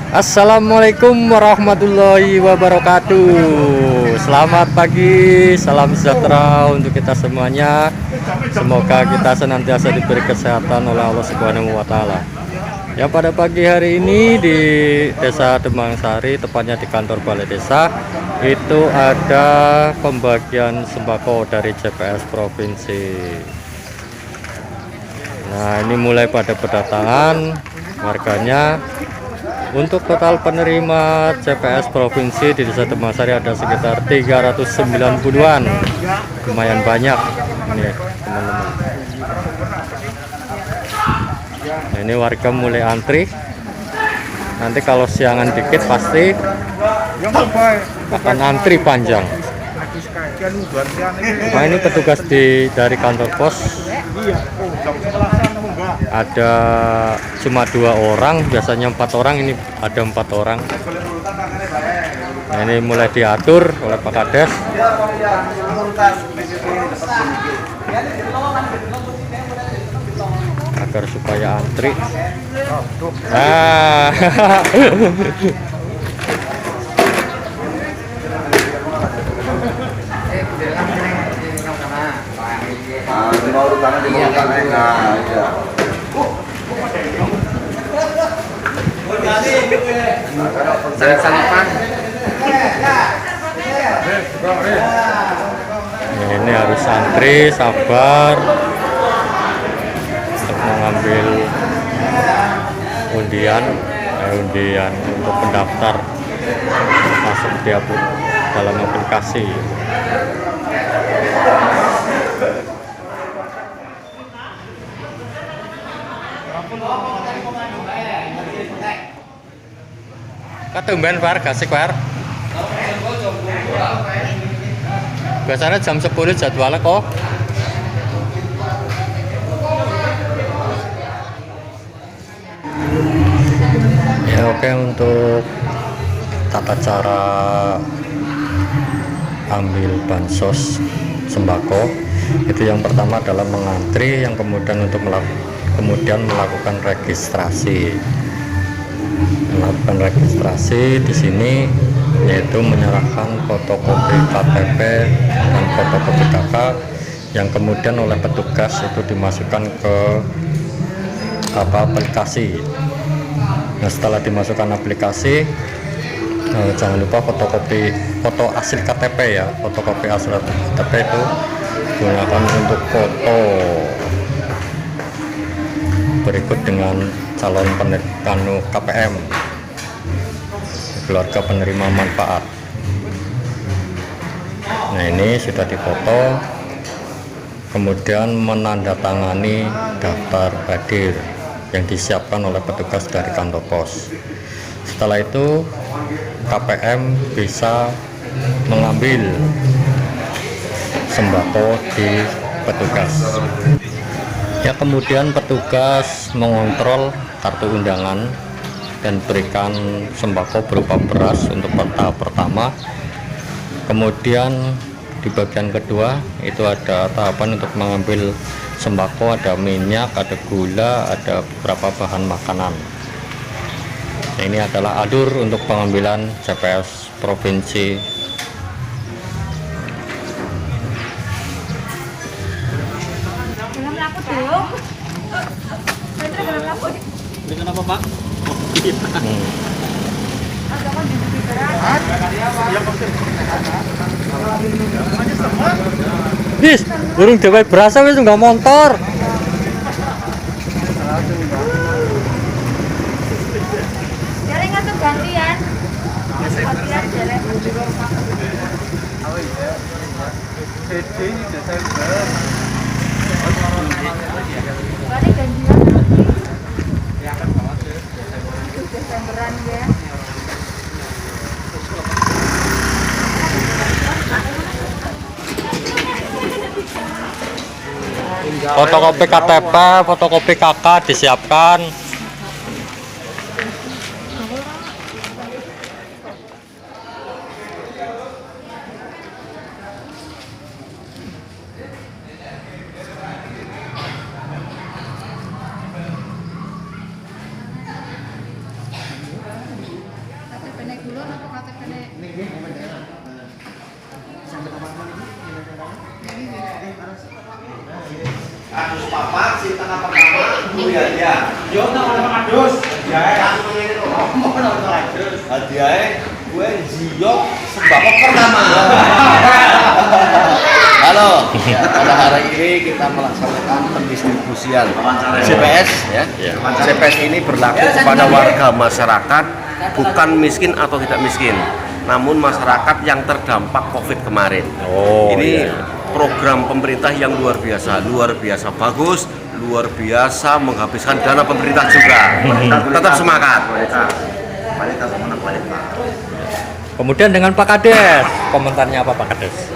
Assalamualaikum warahmatullahi wabarakatuh. Selamat pagi, salam sejahtera untuk kita semuanya. Semoga kita senantiasa diberi kesehatan oleh Allah Subhanahu wa Ta'ala. Ya, pada pagi hari ini di Desa Demangsari, tepatnya di kantor Balai Desa, itu ada pembagian sembako dari CPS Provinsi. Nah, ini mulai pada berdatangan warganya. Untuk total penerima CPS Provinsi di Desa Demangsari ada sekitar 390-an. Lumayan banyak ini, teman-teman. Nah, ini warga mulai antri. Nanti kalau siangan dikit pasti akan antri panjang. Nah, ini petugas dari kantor pos. Ada cuma 2 orang, biasanya 4 orang, ini ada 4 orang. Nah, ini mulai diatur oleh Pak Kades agar supaya antri. Nah. Ini harus antri, sabar untuk mengambil undian untuk pendaftar masuk di dalam aplikasi. Ketumben Par, gasik Par. Biasanya jam 10 jadwalnya kok. Ya, oke, untuk tata cara ambil bansos sembako itu yang pertama adalah mengantri, yang kemudian untuk melakukan registrasi. Di sini yaitu menyerahkan fotokopi KTP dan fotokopi KK yang kemudian oleh petugas itu dimasukkan ke aplikasi. Nah, setelah dimasukkan aplikasi, jangan lupa foto asli KTP ya. Fotokopi asli KTP itu gunakan untuk foto berikut dengan calon penerima KPM, keluarga penerima manfaat. Nah, ini sudah difoto, kemudian menandatangani daftar hadir yang disiapkan oleh petugas dari kantor pos. Setelah itu KPM bisa mengambil sembako di petugas. Ya, kemudian petugas mengontrol kartu undangan dan berikan sembako berupa beras untuk tahap pertama. Kemudian di bagian kedua itu ada tahapan untuk mengambil sembako, ada minyak, ada gula, ada beberapa bahan makanan. Nah, ini adalah alur untuk pengambilan CPS Provinsi. Dengan apa, Pak? Bis, burung dewe berasa wis nggak motor. Jadi nggak gantian. Gantian jelek. Balik gantian. Desemberan ya. Fotokopi KTP, fotokopi KK disiapkan. KTP nek dulu apa KTP nek? Adus papat si tengah pertama ya dia. Yo tak ada adus. Dia langsung ini ngomong nonton adus. Hadiah gue jiok sembako pertama. Halo, pada hari ini kita melaksanakan pendistribusian CPS ya. CPS ini berlaku kepada warga masyarakat bukan miskin atau tidak miskin, namun masyarakat yang terdampak COVID kemarin. Oh, Ini iya. program pemerintah yang luar biasa bagus, luar biasa menghabiskan dana pemerintah juga. Tetap semangat. Kemudian dengan Pak Kades, komentarnya apa Pak Kades?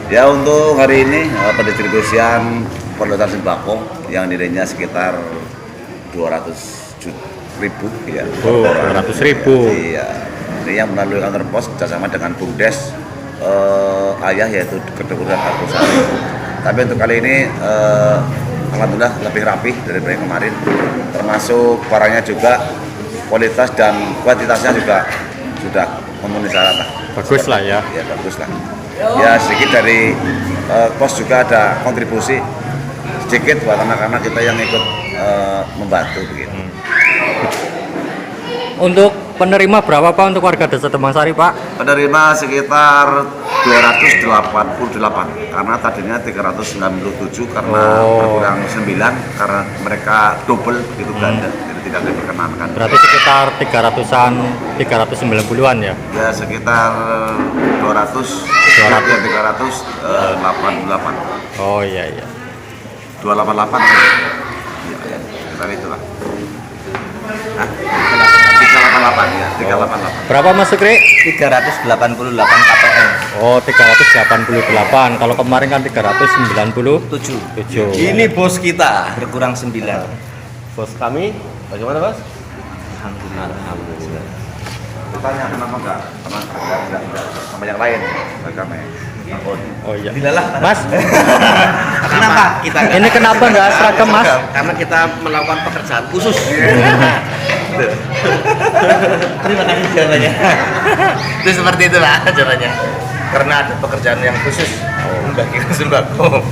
Ya, untuk hari ini pendistribusian perlutan sembako yang nilainya sekitar 200.000 ya. Oh, 200.000. Iya. Ini yang melalui kantor pos bersama dengan BUMDes ayah yaitu Kedekuran Argosari. Tapi untuk kali ini alhamdulillah lebih rapi dari yang kemarin. Termasuk barangnya juga kualitas dan kuantitasnya juga sudah memenuhi syarat lah. Bagus lah ya. Ya bagus lah. Ya sedikit dari pos juga ada kontribusi sedikit buat anak-anak kita yang ikut membantu begitu. Untuk penerima berapa Pak untuk warga Desa Tembang-Sari Pak? Penerima sekitar 288 karena tadinya 397 karena berkurang 9 karena mereka double begitu ganda jadi tidak diperkenankan. Berarti sekitar 390-an ya? Ya sekitar 388. Oh iya iya. 288 ya, sekitar itulah. Nah, 388 ya, 388. Berapa Mas Sukri? 388 KPM. Oh 388. Kalau kemarin kan 397. Ini bos kita. Berkurang 9. Bos kami bagaimana, Bos? Alhamdulillah. Tanya kenapa enggak? Karena enggak sama yang lain mereka Oh iya. Dilalah. Mas, Kenapa kita? ini kenapa nggak seragam Mas? Karena kita melakukan pekerjaan khusus. Terima kasih jawabannya. Itu seperti itu Pak jawabannya. Karena ada pekerjaan yang khusus membagikan sembako.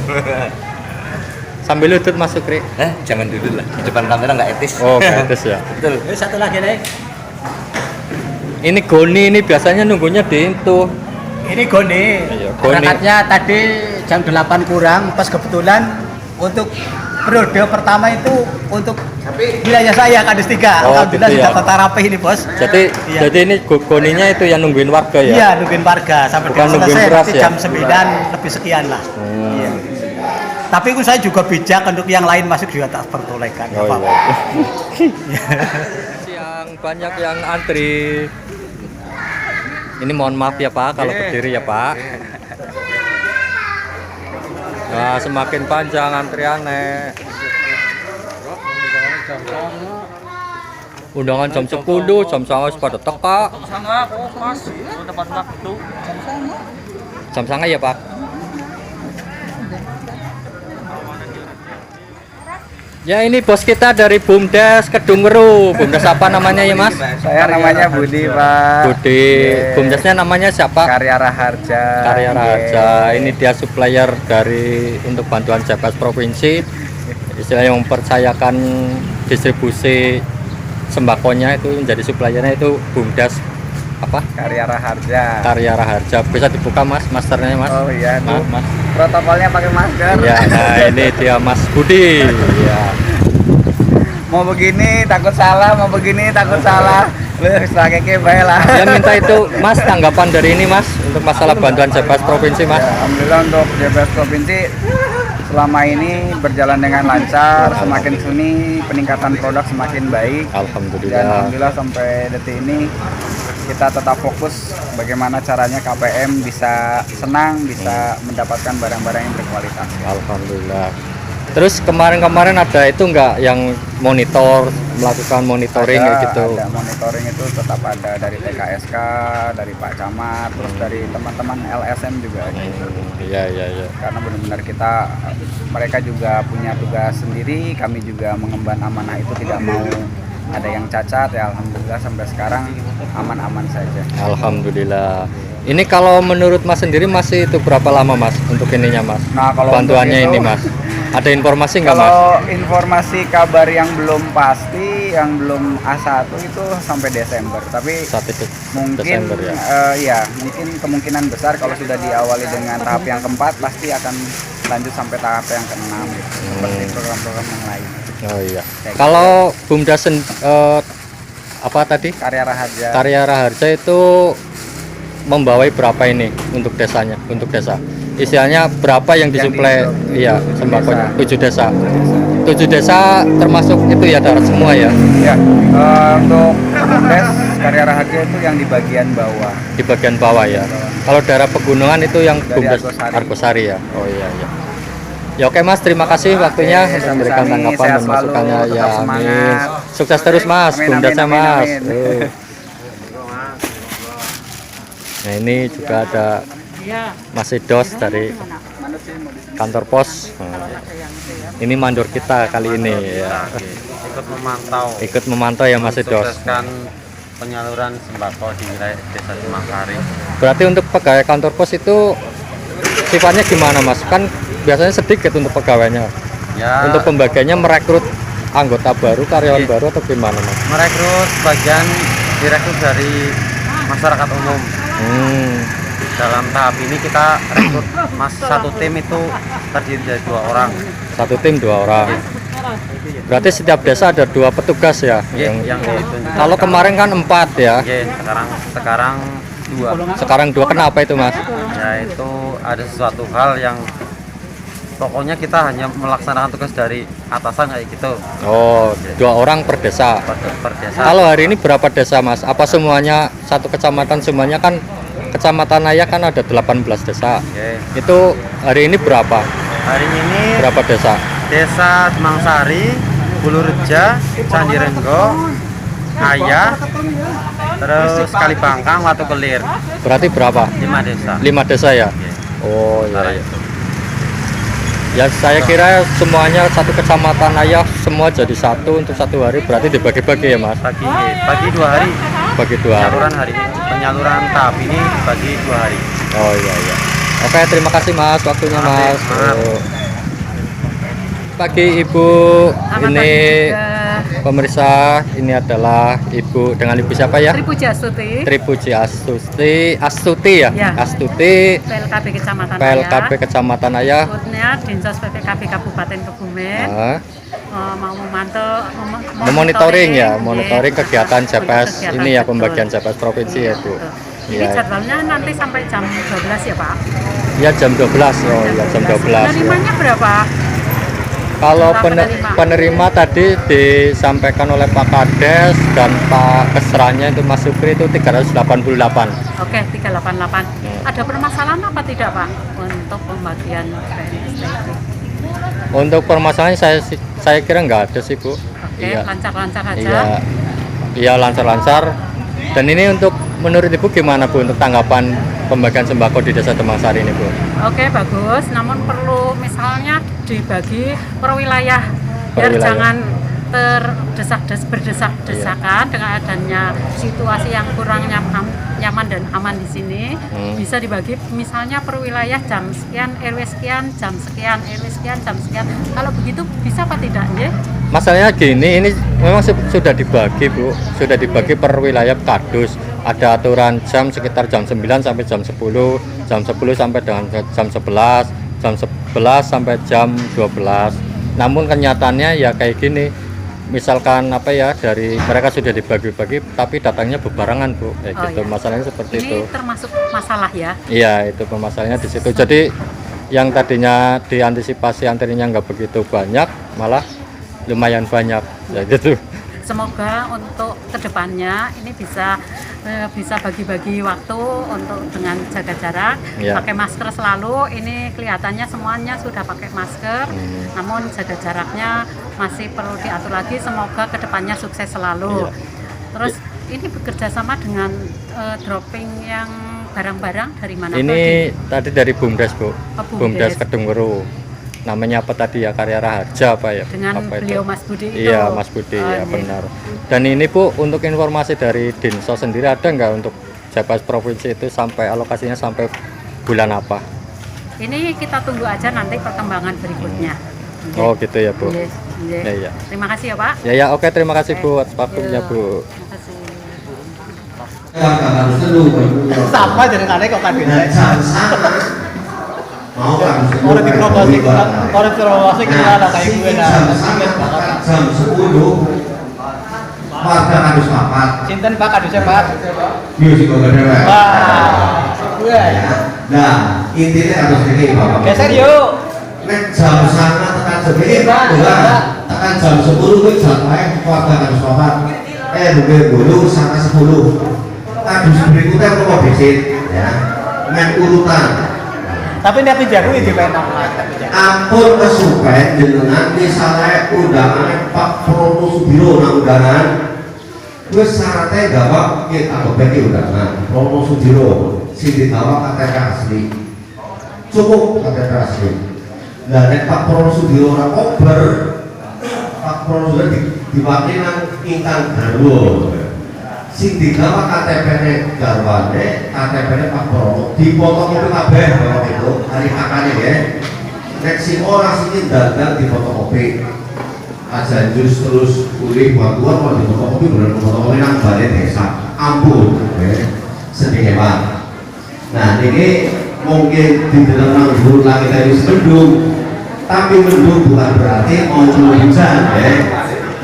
Sambil lutut Mas Sukri. Jangan dulu lah. Di depan kamera nggak etis. Oh gratis ya. Betul. Satu lagi nih. Ini Goni ini biasanya nunggunya di itu. Ini Goni. Iya, Goni. Berangkatnya tadi jam 8 kurang, pas kebetulan untuk periode pertama itu untuk wilayah saya Kades 3. Oh, Alhamdulillah gitu ya. sudah tata rapih ini, Bos. Jadi Iya. jadi ini Goninya itu yang nungguin warga ya? Iya, nungguin warga sampai Bukan dengan nungguin selesai beras nanti ya? jam 9 lebih sekian lah. Iya. Tapi itu saya juga bijak untuk yang lain masuk juga tak perbolehkan. Oh Apa-apa. iya. Yang banyak yang antri. Ini mohon maaf ya Pak kalau berdiri ya Pak. Nah, semakin panjang antriannya. Undangan jam 10, jam 9 pada teka. Sama Mas, tepat waktu. Jam 9 ya Pak. Ya ini bos kita dari BUMDes Kedungweru. BUMDes apa namanya ya Mas? Saya namanya Budi, Pak. Budi. BUMDesnya namanya siapa? Karya Raharja. Karya Raja. Ini dia supplier dari untuk bantuan CPS provinsi. Istilahnya mempercayakan distribusi sembakonya itu menjadi suppliernya itu BUMDes apa? Karya Raharja. Karya Raharja. Bisa dibuka Mas, masternya Mas. Oh iya, Mas, Bu. Mas. Protokolnya pakai masker. Ya, nah ini dia Mas Budi. Ya. Mau begini takut salah, mau begini takut salah. Lu sakeke bae lah. Saya minta itu Mas tanggapan dari ini Mas untuk masalah bantuan CPS provinsi Mas. Ya, alhamdulillah untuk CPS provinsi selama ini berjalan dengan lancar, semakin suni, peningkatan produk semakin baik. Dan Alhamdulillah. alhamdulillah sampai detik ini kita tetap fokus bagaimana caranya KPM bisa senang, bisa mendapatkan barang-barang yang berkualitas. Alhamdulillah. Terus kemarin-kemarin ada itu enggak yang melakukan monitoring kayak gitu? Ada monitoring itu tetap ada dari TKSK, dari Pak Camat, terus dari teman-teman LSM juga ada. Iya. Karena benar-benar mereka juga punya tugas sendiri, kami juga mengemban amanah itu tidak mau ada yang cacat ya. Alhamdulillah sampai sekarang aman-aman saja. Alhamdulillah. Ini kalau menurut Mas sendiri masih itu berapa lama Mas untuk ininya Mas? Nah, kalau bantuannya untuk itu, ini Mas, ada informasi nggak Mas? Kalau informasi kabar yang belum pasti, yang belum A1 itu sampai Desember. Tapi Saat itu mungkin Desember ya. ya mungkin kemungkinan besar kalau sudah diawali dengan tahap yang keempat pasti akan lanjut sampai tahap yang keenam gitu. Seperti program-program yang lain. Oh iya. Kalau Bumdes apa tadi? Karya Raharja. Karya Raharja itu membawai berapa ini untuk desanya, untuk desa? Istilahnya berapa yang disuplai? Iya, sembakonya 7 desa. 7 desa termasuk itu ya darat semua ya? Ya, untuk Bumdes Karya Raharja itu yang di bagian bawah. Di bagian bawah ya. Kalau daerah pegunungan itu yang Dari Bumdes Argosari. Argosari ya. Oh iya. Ya oke Mas, terima kasih waktunya untuk memberikan sami-sami, tanggapan sehat dan selalu, masukannya ya. tetap Amin. semangat. Sukses terus Mas, Amin, Bumdesnya amin, Mas. amin. Nah ini juga ada Mas Idos dari kantor pos. Ini mandor kita kali ini ya. Ikut memantau Memantau ya Mas Idos. mensukseskan penyaluran sembako di wilayah Desa Cemangkari. Berarti untuk pegawai kantor pos itu sifatnya gimana Mas? Kan biasanya sedikit untuk pegawainya. Ya, Untuk pembagiannya merekrut anggota baru, karyawan Iya. baru atau gimana Mas? merekrut sebagian direkrut dari masyarakat umum. Dalam tahap ini kita rekrut satu tim itu terdiri dari 2 orang. Satu tim 2 orang. Berarti setiap desa ada 2 petugas ya? Yang ditunjukkan. Kalau kemarin kan 4 ya. Sekarang 2. Sekarang 2, kenapa itu Mas? Ya itu ada sesuatu hal yang pokoknya kita hanya melaksanakan tugas dari atasan kayak gitu. Oh, 2 orang per desa. Per desa. Kalau hari ini berapa desa Mas? Apa semuanya satu kecamatan semuanya kan? Kecamatan Ayah kan ada 18 desa. Oke. Itu hari ini berapa? Hari ini Berapa desa? Desa Cemangsari, Bulureja, Candirenggo, Ayah, terus Kalibangkang, Watu Kelir. Berarti berapa? 5 desa. 5 desa ya? Oh iya. Ya saya kira semuanya satu kecamatan Ayah semua jadi satu untuk satu hari, berarti dibagi-bagi ya Mas? Bagi 2 hari. Bagi 2 hari. Penyaluran tahap ini bagi 2 hari. Oh iya. Oke, terima kasih Mas waktunya Mas. Oh. Pagi Ibu, ini pemirsa, ini adalah Ibu dengan Ibu siapa ya? Tripuji Astuti, Tripuji Astuti ya? Ya. Astuti, PLKB Kecamatan PLKB Kecamatan Ayah. Berikutnya Dinsos PPKB Kabupaten Kebumen Nah, mau memantau, memonitoring ya, iya, monitoring kegiatan CPS kegiatan, ini ya, betul. pembagian CPS provinsi ya Bu. Betul. Ini Iya. jadwalnya nanti sampai jam 12 ya Pak? Ya jam 12, oh ya jam 12 ya. Penerimanya berapa? Kalau Penerima. penerima tadi disampaikan oleh Pak Kades dan Pak Kesranya itu Mas Supri itu 388. Oke, 388. Ada permasalahan apa tidak Pak untuk pembagian PNS itu? Untuk permasalahan saya kira nggak ada sih Bu. Oke, lancar-lancar aja. Iya lancar-lancar. Dan ini untuk menurut Ibu gimana Bu untuk tanggapan pembagian sembako di Desa Cemangsari ini Bu? Oke, bagus. Namun perlu misalnya dibagi per wilayah Per biar wilayah. jangan berdesak-desakan dengan adanya situasi yang kurang nyaman dan aman di sini. Bisa dibagi misalnya per wilayah jam sekian RW sekian, jam sekian RW sekian, jam sekian. Kalau begitu bisa apa tidak ya? Masalahnya gini, ini memang sudah dibagi Bu, sudah dibagi per wilayah kadus. Ada aturan jam sekitar jam 9 sampai jam 10, jam 10 sampai dengan jam 11, jam 11 sampai jam 12. Namun kenyataannya ya kayak gini, misalkan apa ya, dari mereka sudah dibagi-bagi tapi datangnya bebarengan Bu, kayak gitu. Iya. Masalahnya seperti Ini itu. termasuk masalah ya. Iya, itu permasalahannya di situ. Jadi yang tadinya diantisipasi antrinya nggak begitu banyak, malah lumayan banyak, ya gitu. semoga untuk kedepannya ini bisa bagi-bagi waktu untuk dengan jaga jarak, pakai masker selalu. Ini kelihatannya semuanya sudah pakai masker, namun jaga jaraknya masih perlu diatur lagi. Semoga kedepannya sukses selalu. Terus ini bekerja sama dengan dropping yang barang-barang dari mana? Ini tadi dari BUMDes, Bu. BUMDes Kedunguru. Namanya apa tadi ya, Karya Raharja apa ya? Dengan apa beliau itu? Mas Budi itu. Iya, Mas Budi, ya benar. Dan ini Bu, untuk informasi dari Dinsos sendiri ada nggak untuk Japas Provinsi itu sampai alokasinya sampai bulan apa? Ini kita tunggu aja nanti perkembangan berikutnya. Oh gitu ya Bu. Yes, yes. Ya. Terima kasih ya Pak. Ya oke, terima kasih Bu atas waktunya Bu. Terima kasih. Sama jeneng aneh kok kadene. Mau kan Orang di promosi orang promosi kita ada kayak gue jam 10 warga harus papat. Sinten Pak kadusnya Pak. Music kok gede wae. Wah, gue. Nah, intinya harus ini Bapak. Geser yuk. Nek jam sana tekan tekan jam 10 kuwi jadwalnya warga harus papat. Dulu sampai 10. Kadus berikutnya kok mau desit ya. Nek urutan. Tapi nek jago iki penak. Ampun kesupen jenengan misalnya undangan Pak Prono Sudiro nang undangan wis syaratnya gawak kita bagi undangan Prono Sudiro sing digawa KTP asli cukup KTP asli. Lah nek Pak Prono Sudiro ora kober Pak Prono Sudiro diwakili nang ingkang garwa sing digawa KTP-ne garwane, KTP-ne Pak Prono dipotokopi kabeh Bapak itu hari kakane ya. Nek sing ora sing dagang dipotokopi. Aja jus terus kulit bantuan kalau dipotokopi bener fotokopi nang balai desa. Ampun, sedih hebat. Nah, ini mungkin di dalam nang langit dari mendung, tapi mendung bukan berarti mau hujan ya.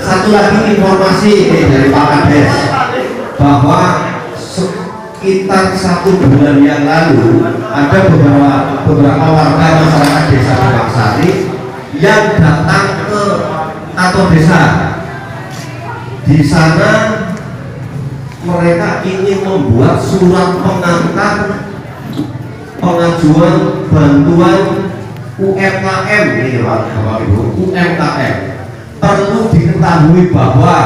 Satu lagi informasi dari Pak Kades bahwa sekitar 1 bulan yang lalu ada beberapa warga masyarakat desa Bangsari yang datang ke kantor desa. Di sana mereka ingin membuat surat pengajuan bantuan UMKM ini Bapak Ibu, UMKM. Perlu diketahui bahwa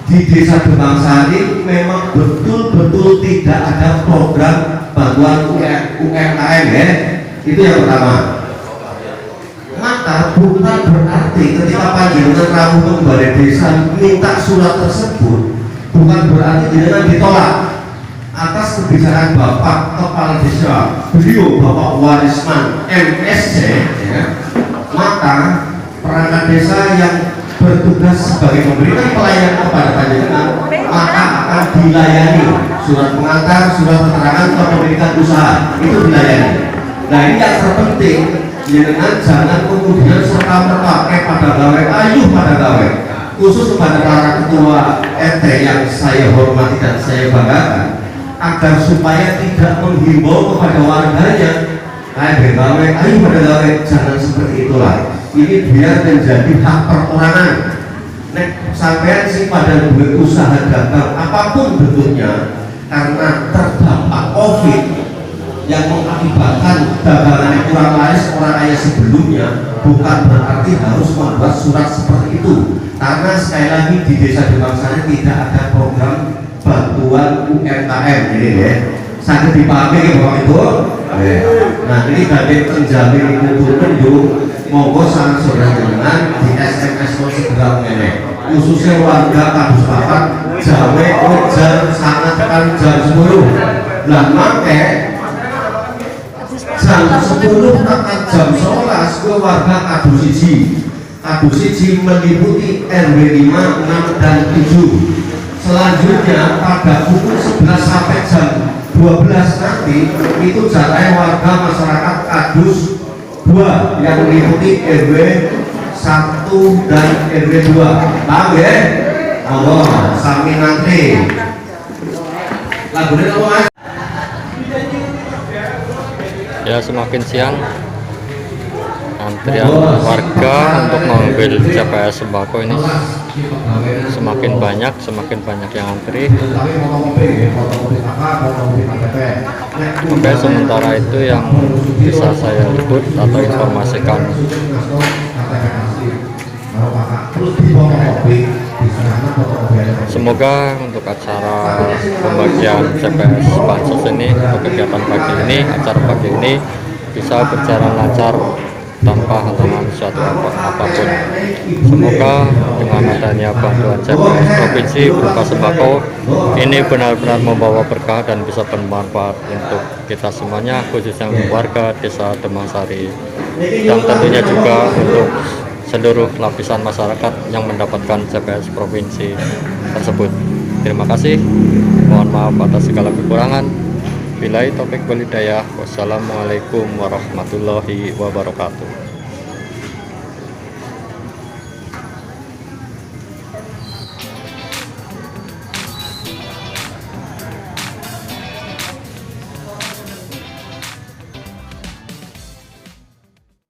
di desa Bangsari memang betul-betul tidak ada program bantuan UMKM ya. Itu yang pertama. Maka bukan berarti ketika panjenengan rawuh ke balai desa minta surat tersebut bukan berarti jenengan ditolak atas kebijakan Bapak Kepala Desa beliau Bapak Warisman MSC ya. Maka perangkat desa yang bertugas sebagai memberikan pelayanan kepada panjenengan maka akan dilayani surat pengantar, surat keterangan kepemilikan usaha itu dilayani. Nah ini yang terpenting jenengan jangan kemudian serta-merta pada gawe ayu pada gawe khusus kepada para ketua RT yang saya hormati dan saya banggakan agar supaya tidak menghimbau kepada warganya ayo gawe ayu pada gawe, jangan seperti itulah. Ini biar menjadi hak perorangan. Nek sampean sih pada duit usaha dagang apapun bentuknya karena terdampak COVID yang mengakibatkan dagangannya kurang laris orang kaya sebelumnya, bukan berarti harus membuat surat seperti itu. Karena sekali lagi di desa Bangsari tidak ada program bantuan UMKM ini ya. Sangat dipahami ya Bapak Ibu. Nah ini dari penjamin itu monggo sang saudara jenengan di SMS segera mengenai khususnya warga Kadus Papat Jawa Ujar sangat tekan jam 10 lah make jam 10 tekan jam 11 ke warga Kadus Siji meliputi RW 5, 6, dan 7. Selanjutnya pada pukul 11 sampai jam 12 nanti itu jatah warga masyarakat Kadus 2 yang meliputi RW 1 dan RW 2. Paham ya? Allah, sami nanti. Lagunya apa Mas? Ya semakin siang antrian warga untuk mengambil CPS sembako ini semakin banyak yang antri. Oke, sementara itu yang bisa saya liput atau informasikan. Semoga untuk acara pembagian CPS Bansos ini, untuk kegiatan pagi ini, acara pagi ini bisa berjalan lancar tanpa halangan suatu apapun. Semoga dengan adanya bantuan CPS provinsi berupa sembako ini benar-benar membawa berkah dan bisa bermanfaat untuk kita semuanya, khususnya warga desa Demangsari, dan tentunya juga untuk seluruh lapisan masyarakat yang mendapatkan CPS provinsi tersebut. Terima kasih, mohon maaf atas segala kekurangan. Billahi taufik wal hidayah. Wassalamualaikum warahmatullahi wabarakatuh.